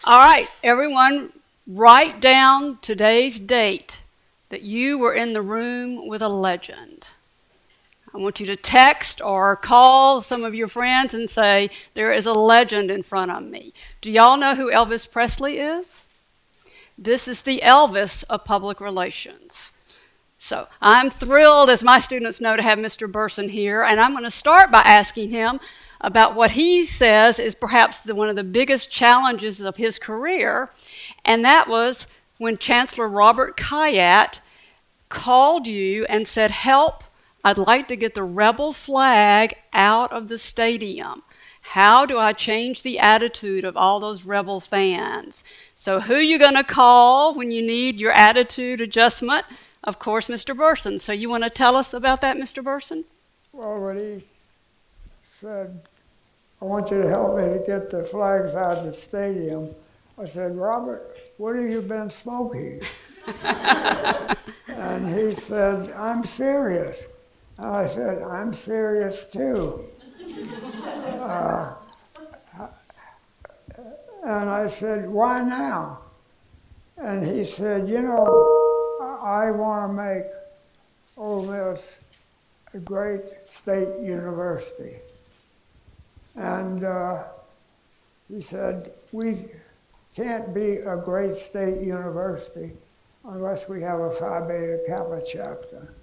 All right, everyone, write down today's date that you were in the room with a legend. I want you to text or call some of your friends and say, there is a legend in front of me. Do y'all know who Elvis Presley is? This is the Elvis of public relations. So I'm thrilled, as my students know, to have Mr. Burson here, and I'm going to start by asking him about what he says is perhaps one of the biggest challenges of his career, and that was when Chancellor Robert Kayat called you and said, help, I'd like to get the rebel flag out of the stadium. How do I change the attitude of all those rebel fans? So who are you going to call when you need your attitude adjustment? Of course, Mr. Burson. So you want to tell us about that, Mr. Burson? Well, when he said, I want you to help me to get the flags out of the stadium, I said, Robert, what have you been smoking? And he said, I'm serious. And I said, I'm serious too. And I said, why now? And he said, I want to make Ole Miss a great state university. And he said, we can't be a great state university unless we have a Phi Beta Kappa chapter.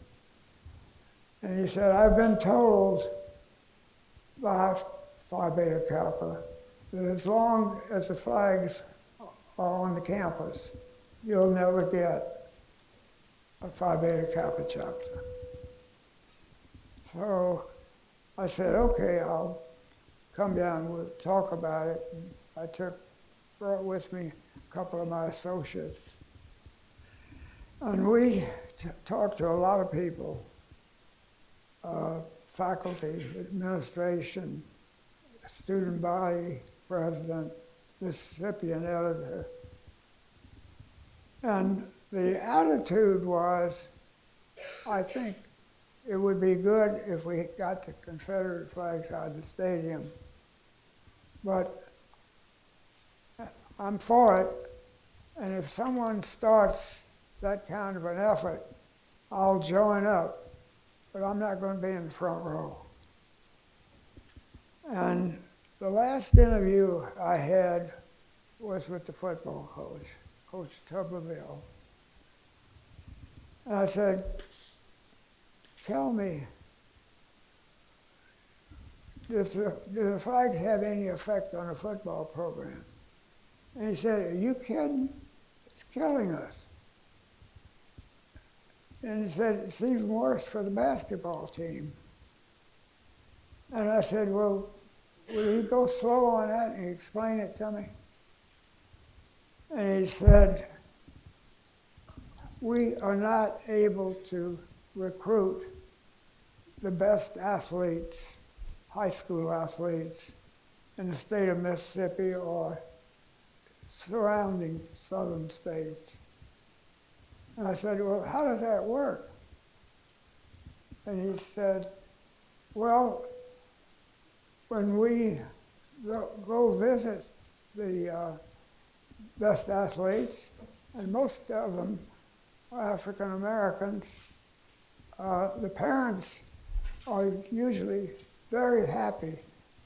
And he said, I've been told by Phi Beta Kappa that as long as the flags are on the campus, you'll never get a Phi Beta Kappa chapter. So I said, okay, I'll come down, we'll talk about it. And I brought with me a couple of my associates. And we talked to a lot of people, faculty, administration, student body, president, Mississippian editor. And the attitude was, I think it would be good if we got the Confederate flags out of the stadium, but I'm for it, and if someone starts that kind of an effort, I'll join up, but I'm not going to be in the front row. And the last interview I had was with the football coach, Coach Tuberville. And I said, tell me, do the flags have any effect on the football program? And he said, are you kidding? It's killing us. And he said, it's even worse for the basketball team. And I said, well, will you go slow on that and explain it to me? And he said, we are not able to recruit the best athletes, high school athletes, in the state of Mississippi or surrounding southern states. And I said, well, how does that work? And he said, well, when we go visit the best athletes, and most of them are African Americans, the parents are usually very happy.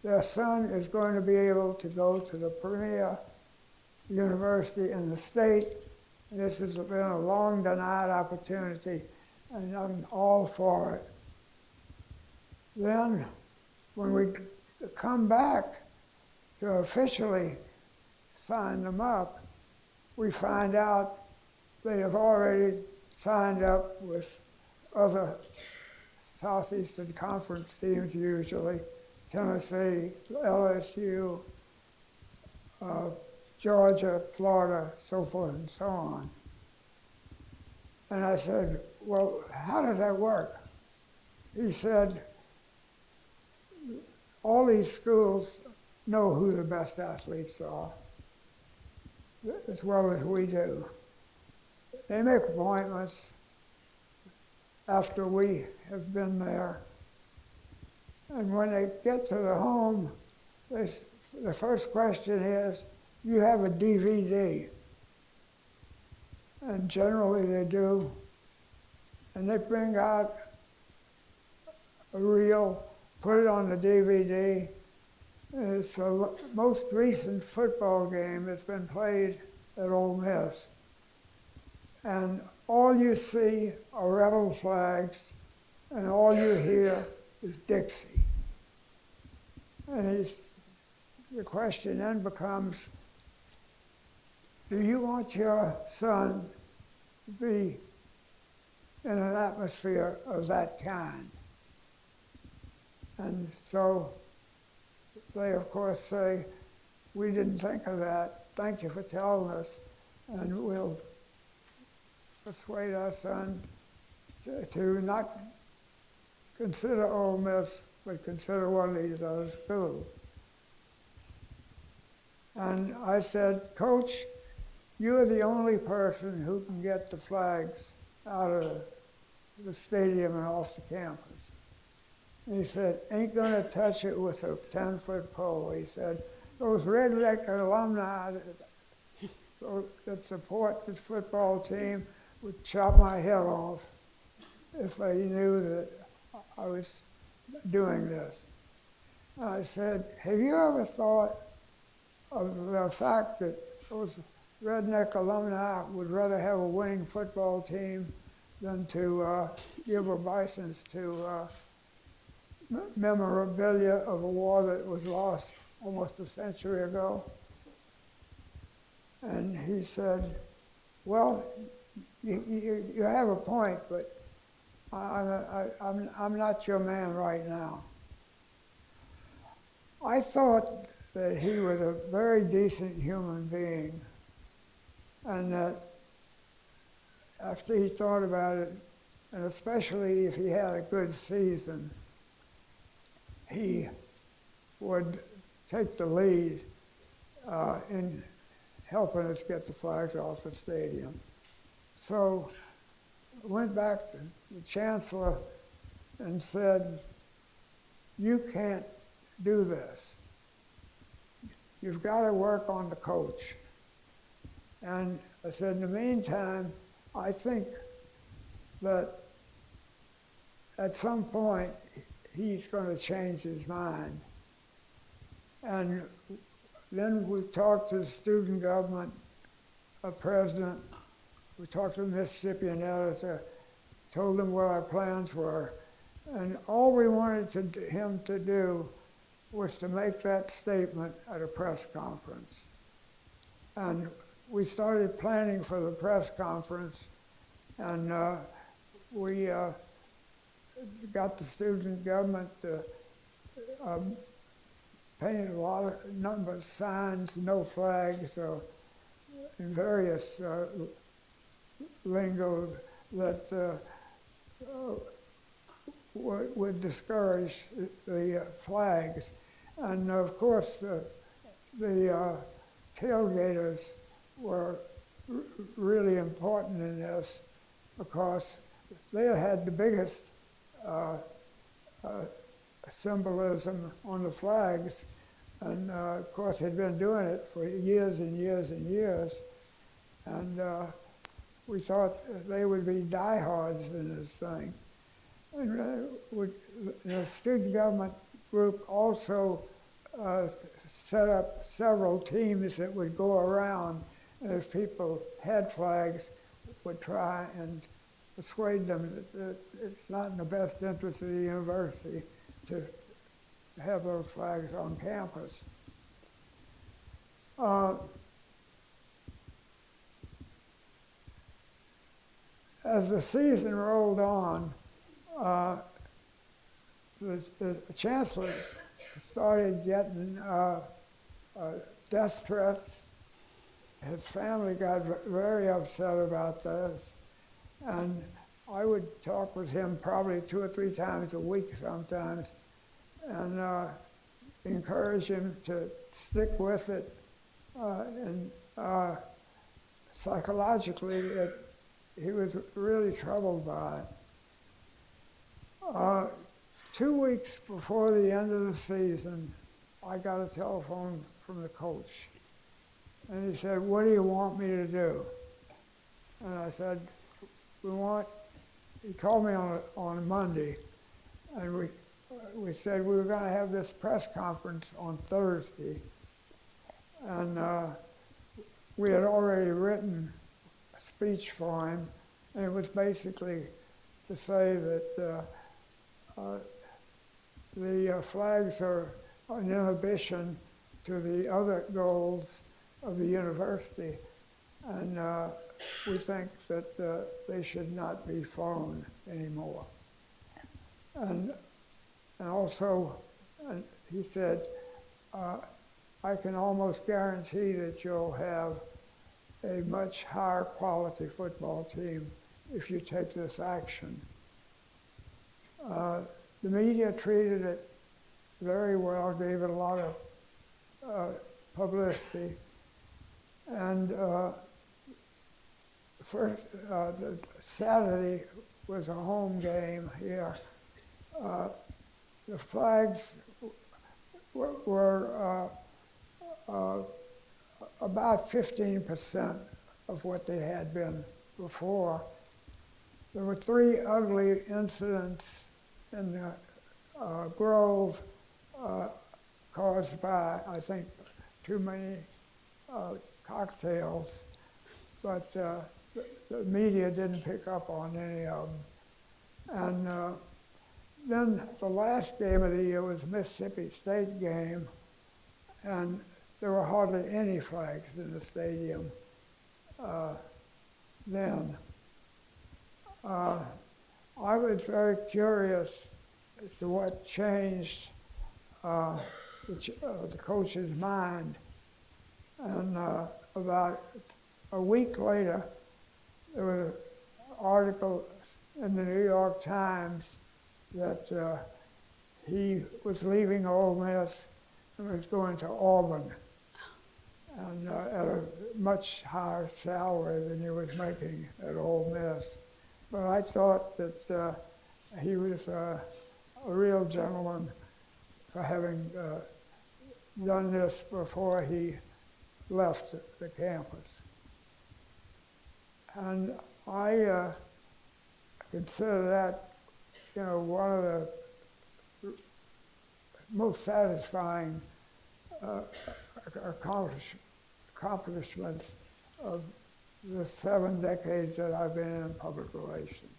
Their son is going to be able to go to the premier university in the state. This has been a long denied opportunity, and I'm all for it. Then, when we come back to officially sign them up, we find out they have already signed up with other Southeastern Conference teams usually, Tennessee, LSU, Georgia, Florida, so forth and so on. And I said, well, how does that work? He said, all these schools know who the best athletes are, as well as we do. They make appointments after we have been there. And when they get to the home, the first question is, you have a DVD, and generally they do, and they bring out a reel, put it on the DVD. It's the most recent football game that's been played at Ole Miss. And all you see are rebel flags, and all you hear is Dixie. And the question then becomes, do you want your son to be in an atmosphere of that kind? And so they, of course, say, we didn't think of that. Thank you for telling us, and we'll persuade our son to not consider Ole Miss, but consider one of these other schools. And I said, Coach, you're the only person who can get the flags out of the stadium and off the campus. And he said, ain't gonna touch it with a 10-foot pole. He said, those redneck alumni that support this football team would chop my head off if they knew that I was doing this. And I said, have you ever thought of the fact that those redneck alumni would rather have a winning football team than to give obeisance to memorabilia of a war that was lost almost a century ago? And he said, well, you have a point, but I'm not your man right now. I thought that he was a very decent human being, and that after he thought about it, and especially if he had a good season, he would take the lead in helping us get the flags off the stadium. So I went back to the chancellor and said, you can't do this. You've got to work on the coach. And I said, in the meantime, I think that at some point he's going to change his mind. And then we talked to the student government president, we talked to the Mississippian editor, told him what our plans were, and all we wanted him to do was to make that statement at a press conference. And we started planning for the press conference, and we got the student government to paint a lot of numbers, signs, no flags, in various lingo that would discourage the flags. And of course, the tailgaters were really important in this because they had the biggest symbolism on the flags, and of course had been doing it for years and years and years, and we thought they would be diehards in this thing. And the student government group also set up several teams that would go around, and if people had flags, would try and persuade them that it's not in the best interest of the university to have those flags on campus. As the season rolled on, the chancellor started getting death threats. His family got very upset about this, and I would talk with him probably 2 or 3 times a week sometimes, and encourage him to stick with it. And psychologically, he was really troubled by it. 2 weeks before the end of the season, I got a telephone from the coach. And he said, what do you want me to do? And I said, he called me on Monday, and we said we were going to have this press conference on Thursday. And we had already written a speech for him, and it was basically to say that the flags are an inhibition to the other goals of the university, and we think that they should not be flown anymore. And also, he said, I can almost guarantee that you'll have a much higher quality football team if you take this action. The media treated it very well, gave it a lot of publicity. And the Saturday was a home game here. The flags were about 15% of what they had been before. There were 3 ugly incidents in the Grove caused by, I think, too many cocktails, but the media didn't pick up on any of them. And then the last game of the year was the Mississippi State game, and there were hardly any flags in the stadium then. I was very curious as to what changed the coach's mind. And about a week later, there was an article in the New York Times that he was leaving Ole Miss and was going to Auburn, and at a much higher salary than he was making at Ole Miss. But I thought that he was a real gentleman for having done this before he left the campus. And I consider that, one of the most satisfying accomplishments of the 7 decades that I've been in public relations.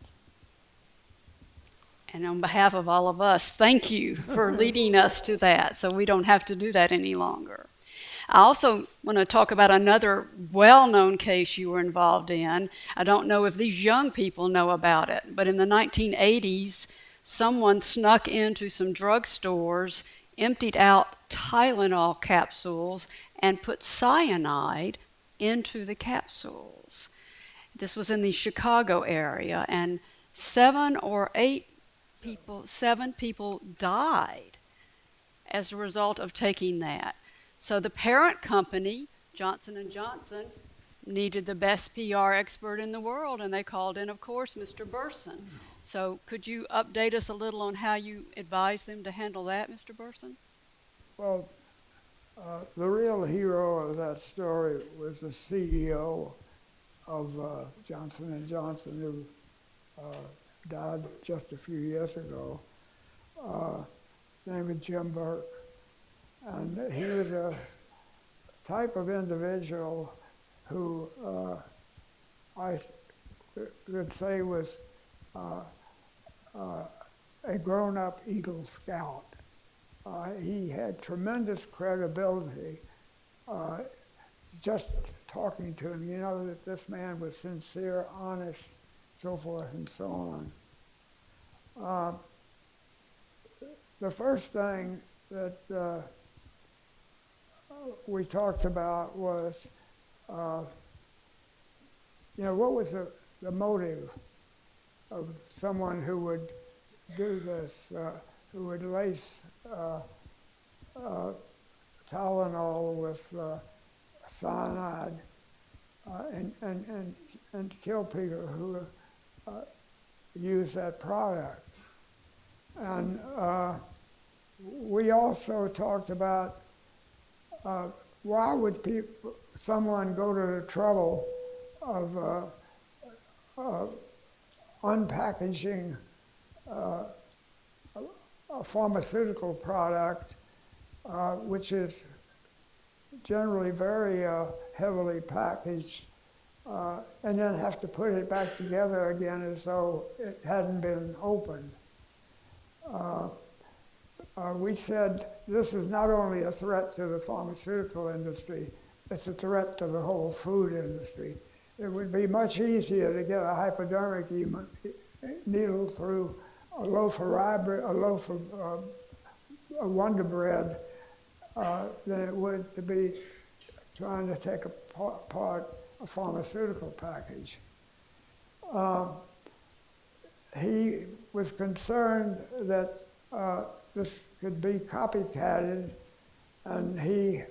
And on behalf of all of us, thank you for leading us to that, so we don't have to do that any longer. I also want to talk about another well-known case you were involved in. I don't know if these young people know about it, but in the 1980s, someone snuck into some drugstores, emptied out Tylenol capsules, and put cyanide into the capsules. This was in the Chicago area, and 7 people died as a result of taking that. So the parent company, Johnson & Johnson, needed the best PR expert in the world, and they called in, of course, Mr. Burson. So could you update us a little on how you advised them to handle that, Mr. Burson? Well, the real hero of that story was the CEO of Johnson & Johnson, who died just a few years ago. His name is Jim Burke. And he was a type of individual who I would say was a grown-up Eagle Scout. He had tremendous credibility. Just talking to him, you know that this man was sincere, honest, so forth and so on. The first thing that we talked about was, what was the motive of someone who would do this, who would lace Tylenol with cyanide and kill people who use that product. And we also talked about why would someone go to the trouble of unpackaging a pharmaceutical product, which is generally very heavily packaged, and then have to put it back together again as though it hadn't been opened. We said this is not only a threat to the pharmaceutical industry, it's a threat to the whole food industry. It would be much easier to get a hypodermic needle through a loaf of Wonder Bread than it would to be trying to take apart a pharmaceutical package. He was concerned that this could be copycatted, and he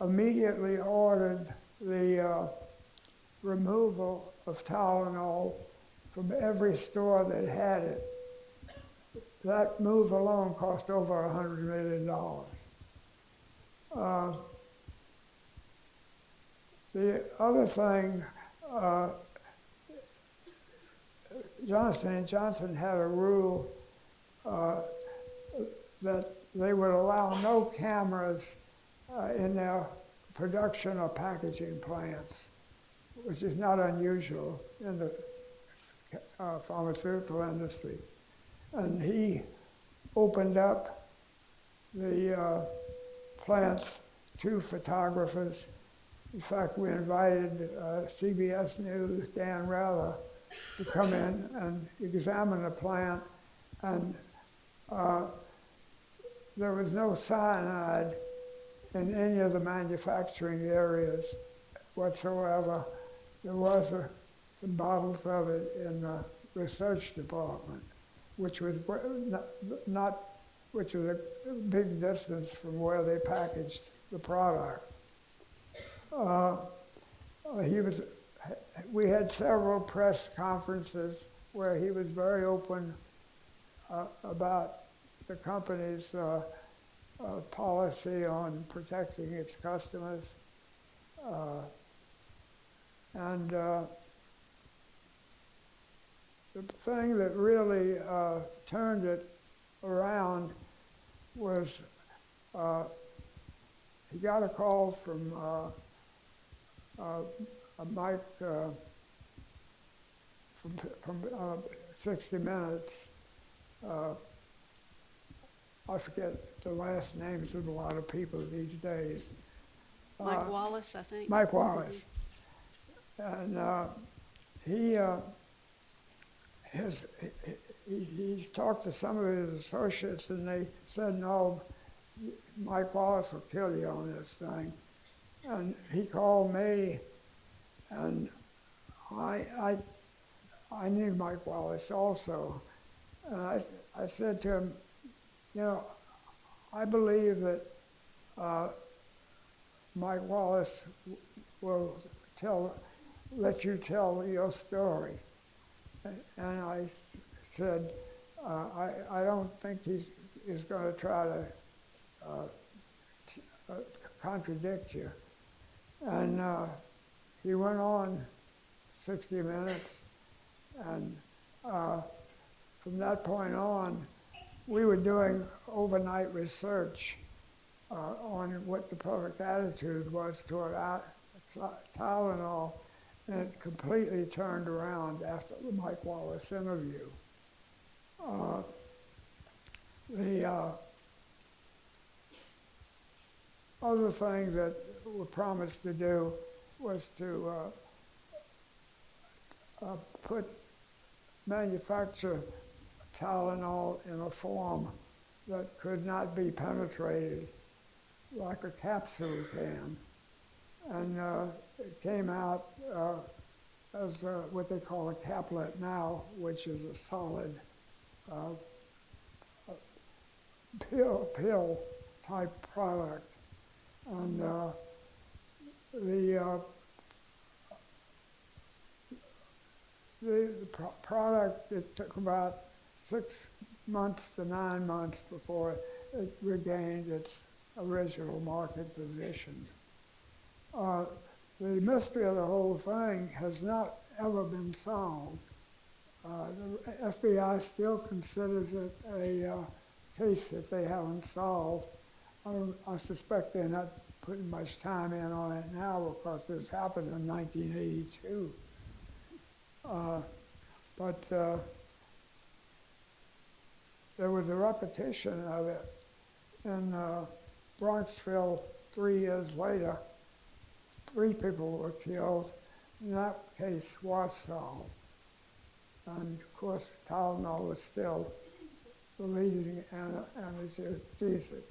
immediately ordered the removal of Tylenol from every store that had it. That move alone cost over $100 million. The other thing, Johnson & Johnson had a rule that they would allow no cameras in their production or packaging plants, which is not unusual in the pharmaceutical industry. And he opened up the plants to photographers. In fact, we invited CBS News' Dan Rather to come in and examine the plant, and there was no cyanide in any of the manufacturing areas whatsoever. There was some bottles of it in the research department, which was which was a big distance from where they packaged the product. We had several press conferences where he was very open about the company's policy on protecting its customers. And the thing that really turned it around was he got a call from Mike from 60 Minutes. I forget the last names of a lot of people these days. Mike Wallace, I think. Mike Wallace. And he talked to some of his associates, and they said, no, Mike Wallace will kill you on this thing. And he called me, and I knew Mike Wallace also. And I said to him, you know, I believe that Mike Wallace will let you tell your story. And I said, I don't think he's going to try to contradict you. And he went on 60 Minutes, and from that point on, we were doing overnight research on what the public attitude was toward Tylenol, and it completely turned around after the Mike Wallace interview. The other thing that we promised to do was to manufacture Tylenol in a form that could not be penetrated, like a capsule can. And it came out as what they call a caplet now, which is a solid pill type product. And the product, it took about 6 months to 9 months before it regained its original market position. the mystery of the whole thing has not ever been solved. The FBI still considers it a case that they haven't solved. I suspect they're not putting much time in on it now because this happened in 1982. But there was a repetition of it in Bronxville 3 years later. 3 people were killed, and that case was solved. And of course, Tylenol was still the leading analgesic.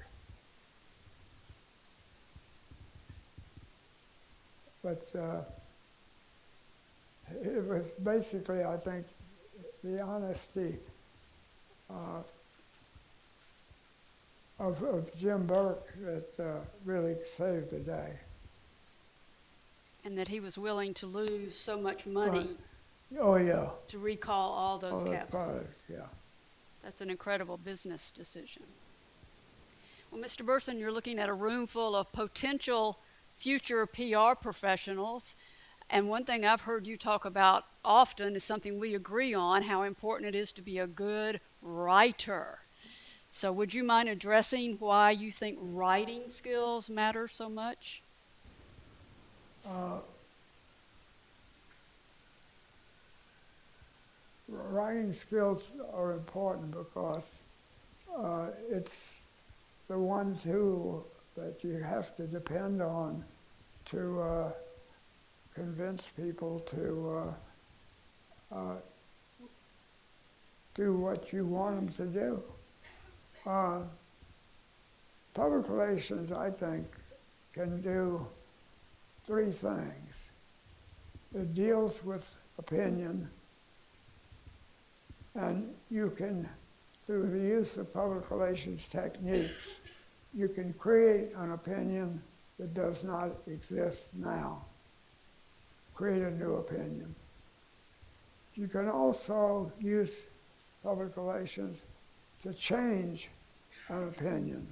But it was basically, I think, the honesty of Jim Burke that really saved the day. And that he was willing to lose so much money Oh, yeah. to recall all those capsules. Products, yeah. That's an incredible business decision. Well, Mr. Burson, you're looking at a room full of potential future PR professionals. And one thing I've heard you talk about often is something we agree on, how important it is to be a good writer. So would you mind addressing why you think writing skills matter so much? Writing skills are important because it's the one tool that you have to depend on to convince people to do what you want them to do. Public relations, I think, can do 3 things. It deals with opinion, and you can, through the use of public relations techniques, you can create an opinion that does not exist now. Create a new opinion. You can also use public relations to change an opinion.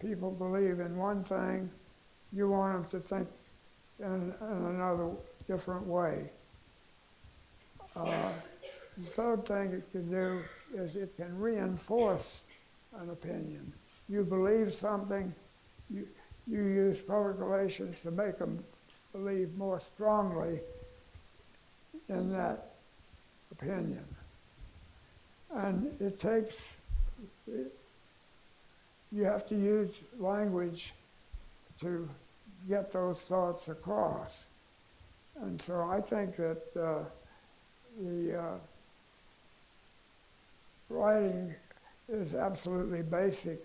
People believe in one thing, you want them to think in another different way. The third thing it can do is it can reinforce an opinion. You believe something, you use public relations to make them believe more strongly in that opinion. And it takes, you have to use language to get those thoughts across. And so I think that the writing is absolutely basic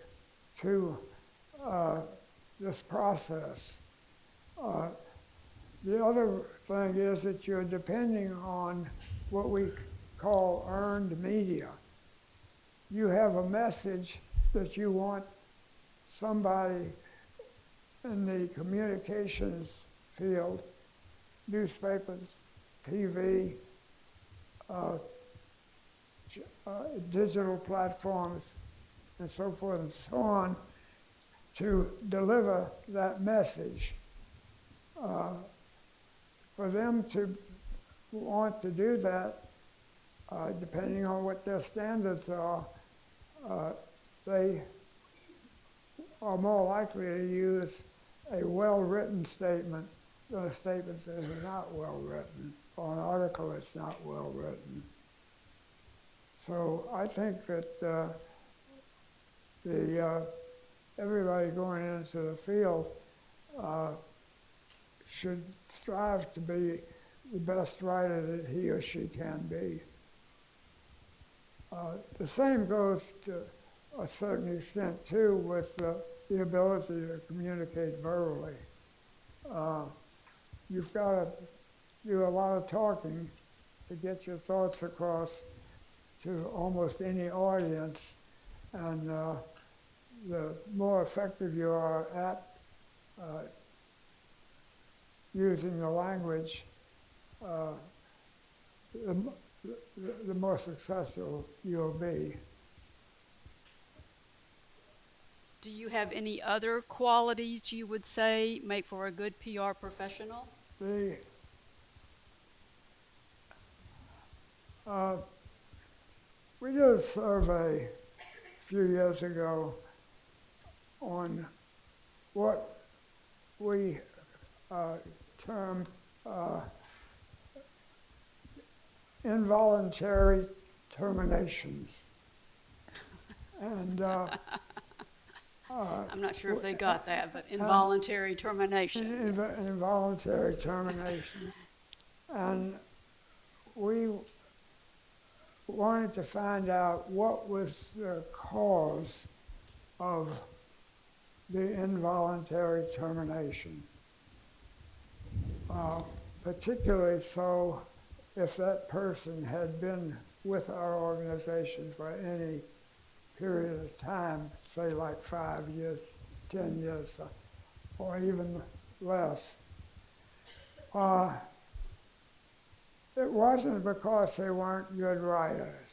to this process. The other thing is that you're depending on what we call earned media. You have a message that you want somebody in the communications field, newspapers, TV, digital platforms, and so forth and so on, to deliver that message. For them to want to do that, depending on what their standards are, they are more likely to use a well-written statement than a statement that is not well-written, or an article that's not well-written. So I think that everybody going into the field should strive to be the best writer that he or she can be. The same goes to a certain extent too with the ability to communicate verbally. You've got to do a lot of talking to get your thoughts across to almost any audience, and the more effective you are at using the language, the more successful you'll be. Do you have any other qualities you would say make for a good PR professional? The we did a survey a few years ago on what we termed involuntary terminations. And I'm not sure if they got that, but involuntary termination. involuntary termination. And we wanted to find out what was the cause of the involuntary termination. Particularly so if that person had been with our organization for any period of time, say like 5 years, 10 years, or even less. It wasn't because they weren't good writers.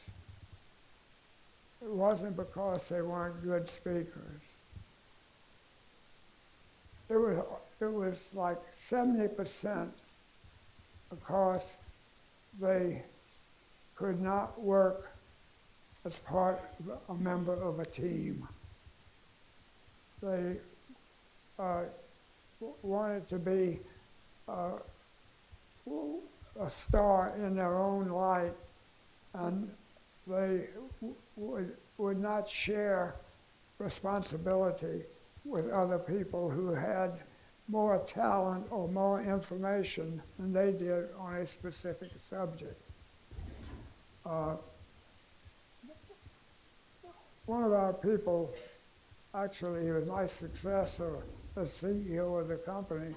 It wasn't because they weren't good speakers. It was like 70% because they could not work as part of a member of a team. They wanted to be a star in their own light, and they would not share responsibility with other people who had more talent or more information than they did on a specific subject. One of our people, actually he was my successor as CEO of the company,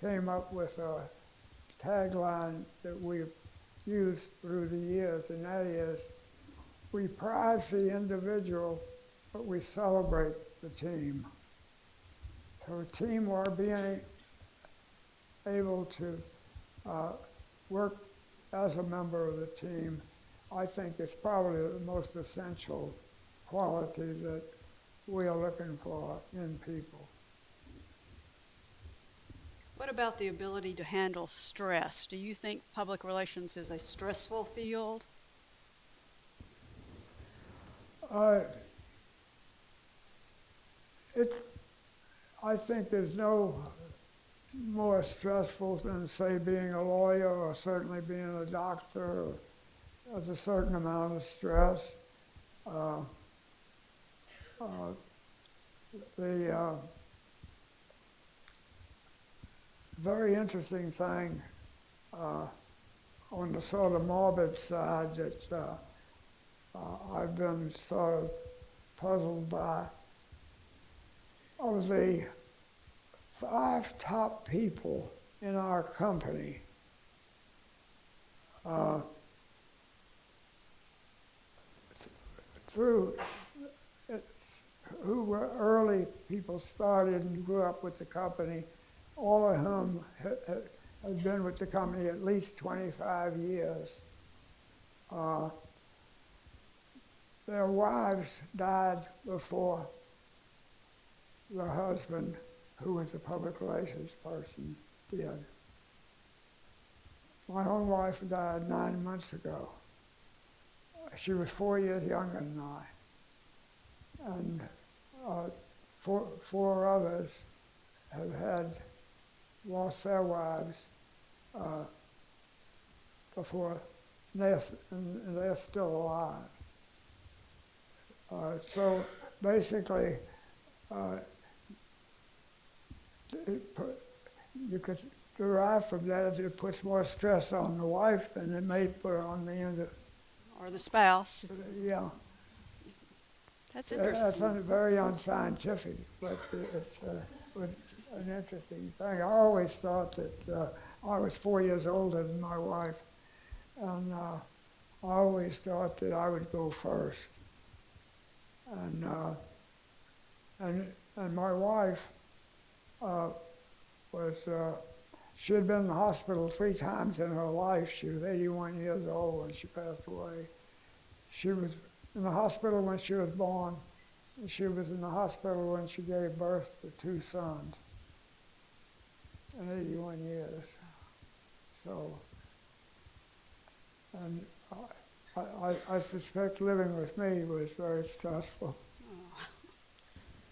came up with a tagline that we've used through the years, and that is, we prize the individual, but we celebrate the team. So a teamwork, being able to work as a member of the team, I think is probably the most essential quality that we are looking for in people. What about the ability to handle stress? Do you think public relations is a stressful field? I think there's no more stressful than, say, being a lawyer or certainly being a doctor. There's a certain amount of stress. The very interesting thing on the sort of morbid side that I've been sort of puzzled by, of the 5 top people in our company, who were early people, started and grew up with the company, all of whom have been with the company at least 25 years. Their wives died before the husband, who was the public relations person, did. My own wife died 9 months ago. She was 4 years younger than I. And four others have lost their wives before, and they're still alive. So basically, you could derive from that it puts more stress on the wife than it may put on the end Or the spouse? Yeah. That's interesting. That's very unscientific, but it's an interesting thing. I always thought that I was 4 years older than my wife, and I always thought that I would go first. And my wife she had been in the hospital 3 times in her life. She was 81 years old when she passed away. She was in the hospital when she was born, and she was in the hospital when she gave birth to 2 sons in 81 years. So, and I suspect living with me was very stressful. Oh,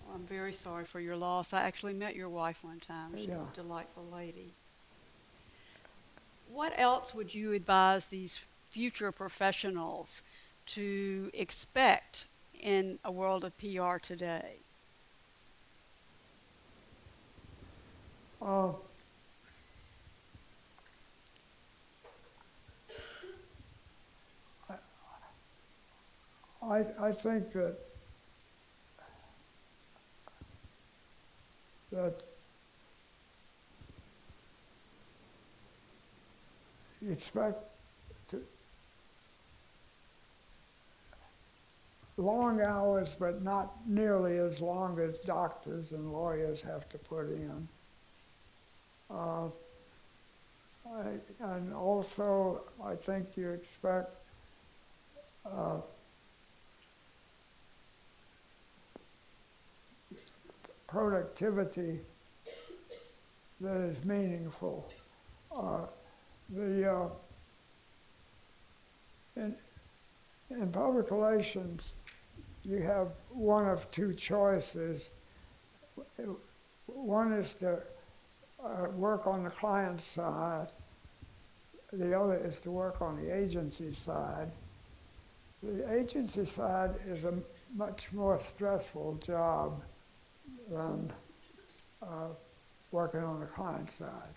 well, I'm very sorry for your loss. I actually met your wife one time. She was Yeah. a delightful lady. What else would you advise these future professionals to expect in a world of PR today? Uh, I think that you expect to, long hours, but not nearly as long as doctors and lawyers have to put in. Uh, and also, I think you expect uh, productivity that is meaningful. Uh, the in, in public relations, you have one of two choices. One is to work on the client side. The other is to work on the agency side. The agency side is a much more stressful job than uh, working on the client side.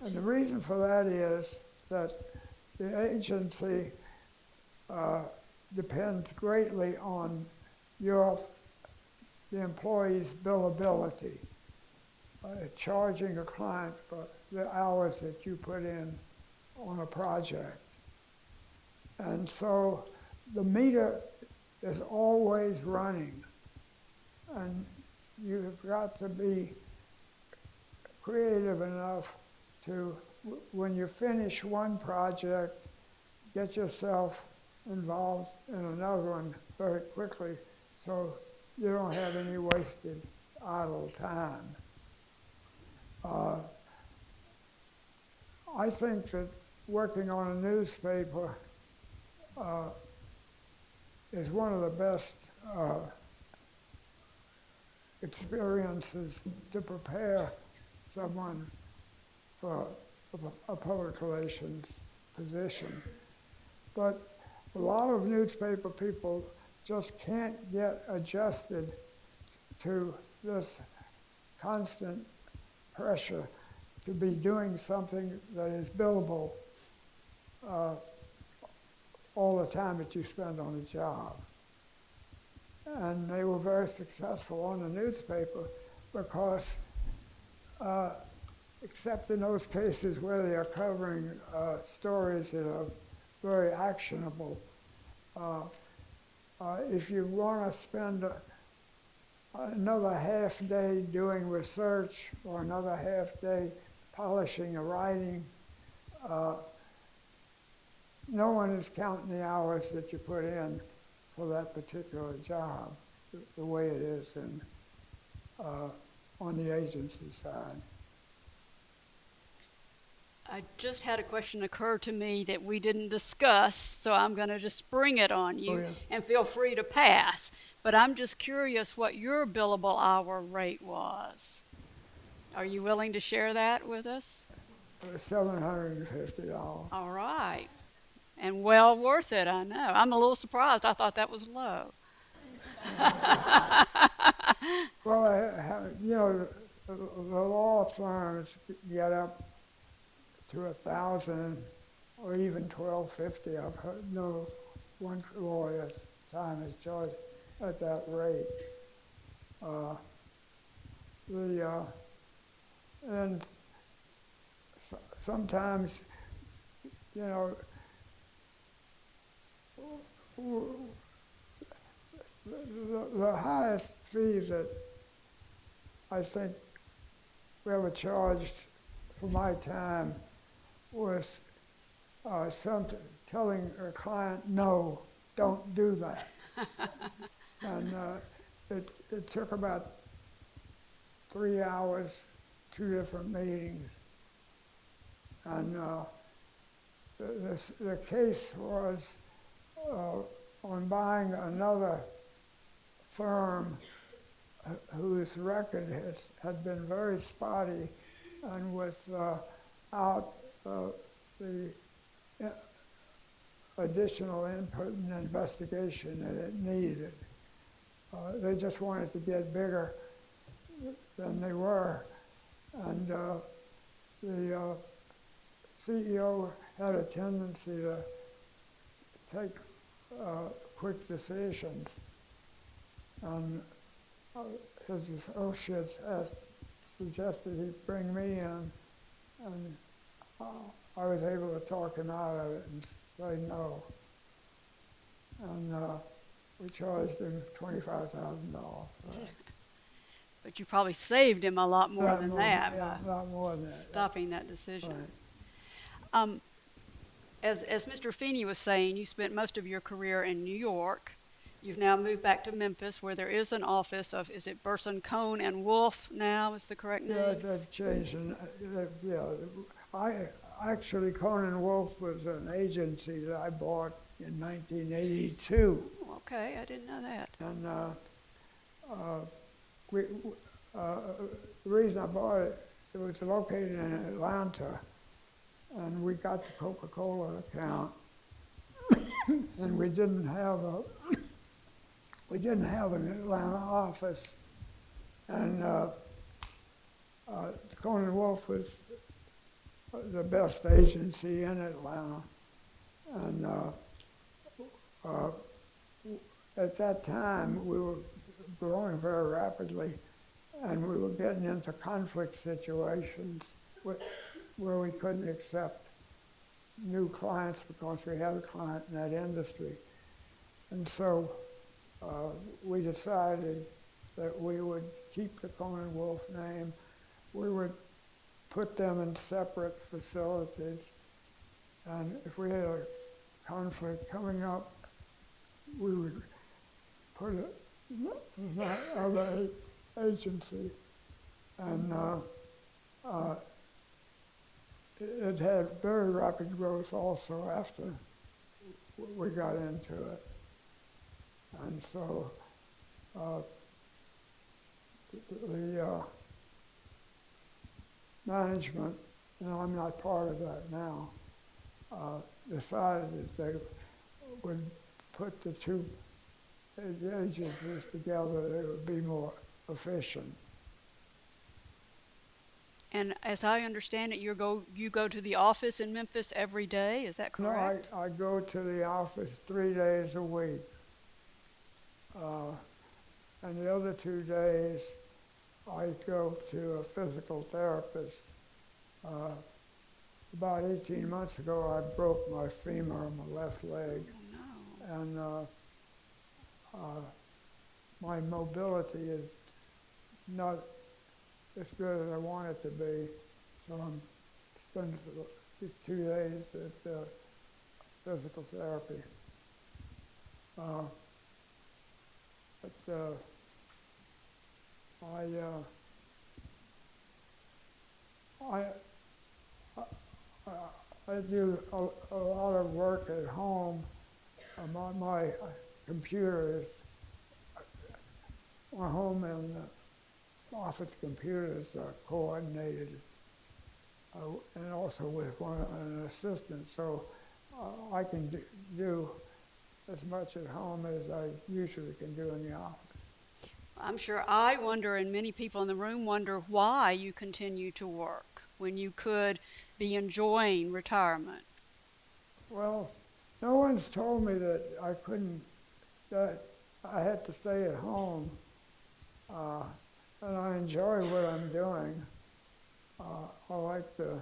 And the reason for that is that the agency depends greatly on the employee's billability, charging a client for the hours that you put in on a project. And so the meter is always running, and you've got to be creative enough to, when you finish one project, get yourself involved in another one very quickly so you don't have any wasted idle time. I think that working on a newspaper is one of the best experiences to prepare someone for a public relations position. But a lot of newspaper people just can't get adjusted to this constant pressure to be doing something that is billable all the time that you spend on a job. And they were very successful on the newspaper because, except in those cases where they are covering stories that are very actionable, if you want to spend another half day doing research or another half day polishing a writing, no one is counting the hours that you put in for that particular job the way it is on the agency side. I just had a question occur to me that we didn't discuss, so I'm going to just spring it on you. Oh, yeah. And feel free to pass. But I'm just curious what your billable hour rate was. Are you willing to share that with us? $750. All right. And well worth it, I know. I'm a little surprised. I thought that was low. Well, the law firms get up to 1,000 or even 1,250. I've heard, no one lawyer's time is charged at that rate. And sometimes, you know, the highest fee that I think we ever charged for my time was telling a client, no, don't do that. And it took about 3 hours, 2 different meetings. And the case was on buying another firm whose record had been very spotty and without the additional input and investigation that it needed. They just wanted to get bigger than they were. And the CEO had a tendency to take quick decisions. And his associates suggested he bring me in, and I was able to talk him out of it and say no. And we charged him $25,000. But you probably saved him a lot more than that Yeah, by a lot more than that. stopping that decision. Right. As Mr. Feeney was saying, you spent most of your career in New York. You've now moved back to Memphis, where there is an office of, is it Burson, Cone, and Wolf now is the correct name? Yeah, that changed. And, actually, Cone and Wolf was an agency that I bought in 1982. Okay, I didn't know that. And the reason I bought it, it was located in Atlanta, and we got the Coca-Cola account, and we didn't have an Atlanta office, and Conan Wolf was the best agency in Atlanta, and at that time we were growing very rapidly, and we were getting into conflict situations where we couldn't accept new clients because we had a client in that industry. And so we decided that we would keep the Conan Wolf name. We would put them in separate facilities. And if we had a conflict coming up, we would put it in that other agency. And it had very rapid growth also after we got into it. And so the management, and I'm not part of that now, decided that they would put the two agencies together, they would be more efficient. And as I understand it, you go to the office in Memphis every day, is that correct? No, I go to the office 3 days a week. And the other 2 days, I go to a physical therapist. About 18 months ago, I broke my femur on my left leg. Oh, no. And my mobility is not as good as I want it to be. So I'm spending these 2 days at physical therapy. But I do a lot of work at home. My computer is, my home and office computers are coordinated, and also with an assistant, so I can do as much at home as I usually can do in the office. I'm sure I wonder, and many people in the room wonder, why you continue to work when you could be enjoying retirement. Well, no one's told me that I couldn't, that I had to stay at home, and I enjoy what I'm doing. I like the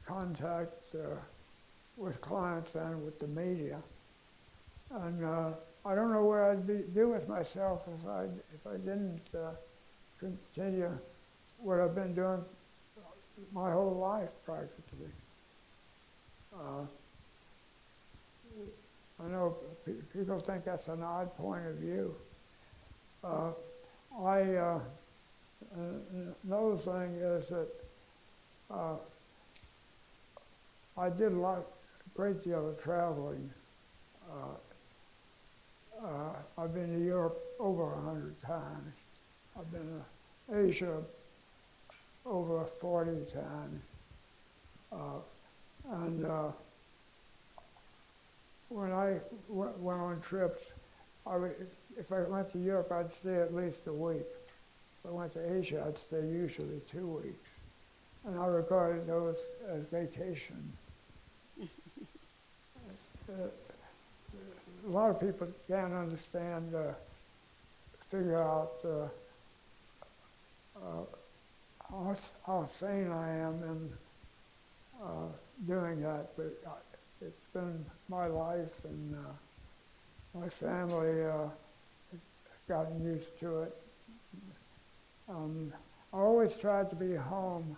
contact with clients and with the media. And I don't know what I'd do with myself if I didn't continue what I've been doing my whole life practically. I know people think that's an odd point of view. Another thing is that I did a great deal of traveling. I've been to Europe over 100 times. I've been to Asia over 40 times. And when I went on trips, if I went to Europe, I'd stay at least a week. If I went to Asia, I'd stay usually 2 weeks. And I regarded those as vacation. A lot of people can't understand, figure out how sane I am in doing that, but it's been my life, and my family has gotten used to it. I always tried to be home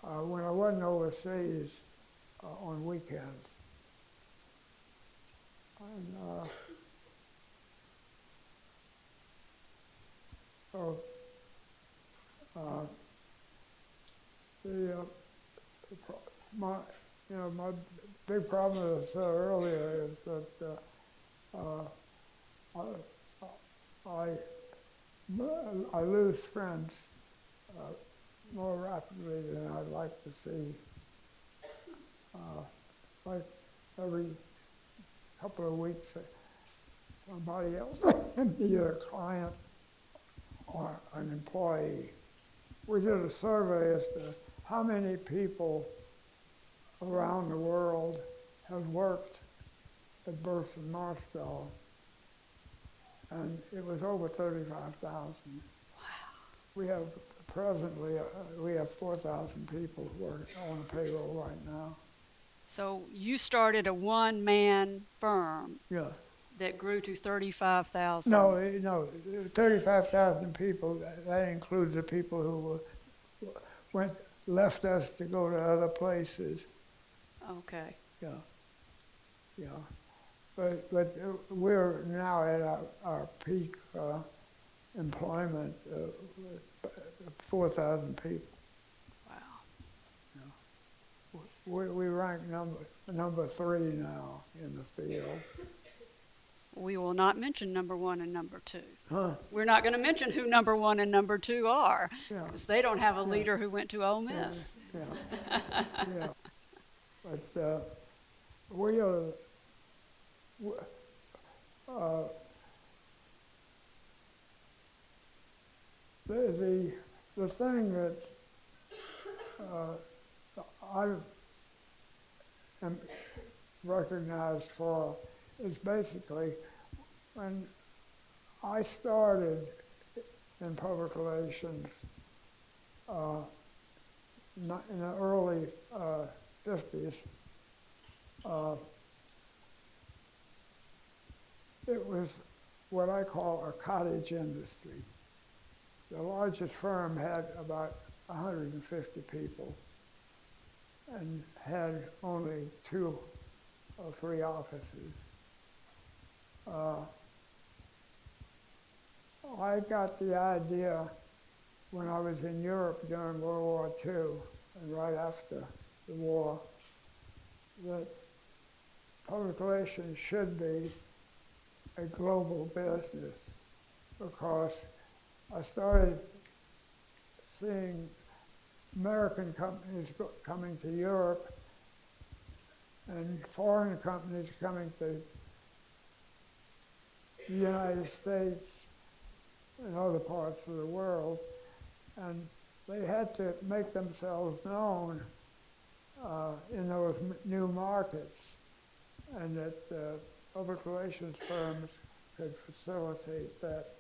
when I wasn't overseas on weekends. And so my big problem, as I said earlier, is that I lose friends more rapidly than I'd like to see. Like every couple of weeks, somebody else, either a client or an employee. We did a survey as to how many people around the world have worked at Burson Marsteller, and it was over 35,000. Wow. We have presently, we have 4,000 people who are on the payroll right now. So you started a one-man firm Yeah. that grew to 35,000. No, 35,000 people, that includes the people who left us to go to other places. Okay. Yeah. But we're now at our peak employment, 4,000 people. Wow. We rank number 3 now in the field. We will not mention number 1 and number 2. Huh? We're not going to mention who number 1 and number 2 are, Yeah. because they don't have a leader who went to Ole Miss. Yeah. But we are. The thing that I am recognized for is basically when I started in public relations in the early 50s. It was what I call a cottage industry. The largest firm had about 150 people and had only 2 or 3 offices. I got the idea when I was in Europe during World War II and right after the war that public relations should be a global business, because I started seeing American companies coming to Europe and foreign companies coming to the United States and other parts of the world, and they had to make themselves known in those new markets, and that public relations firms could facilitate that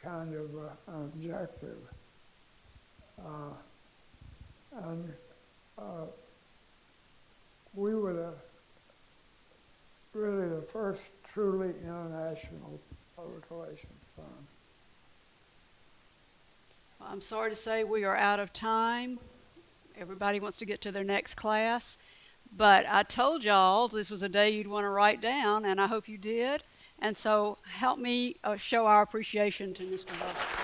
kind of objective. And we were really the first truly international public relations firm. Well, I'm sorry to say we are out of time. Everybody wants to get to their next class. But I told y'all this was a day you'd want to write down, and I hope you did. And so help me show our appreciation to Mr. Burson.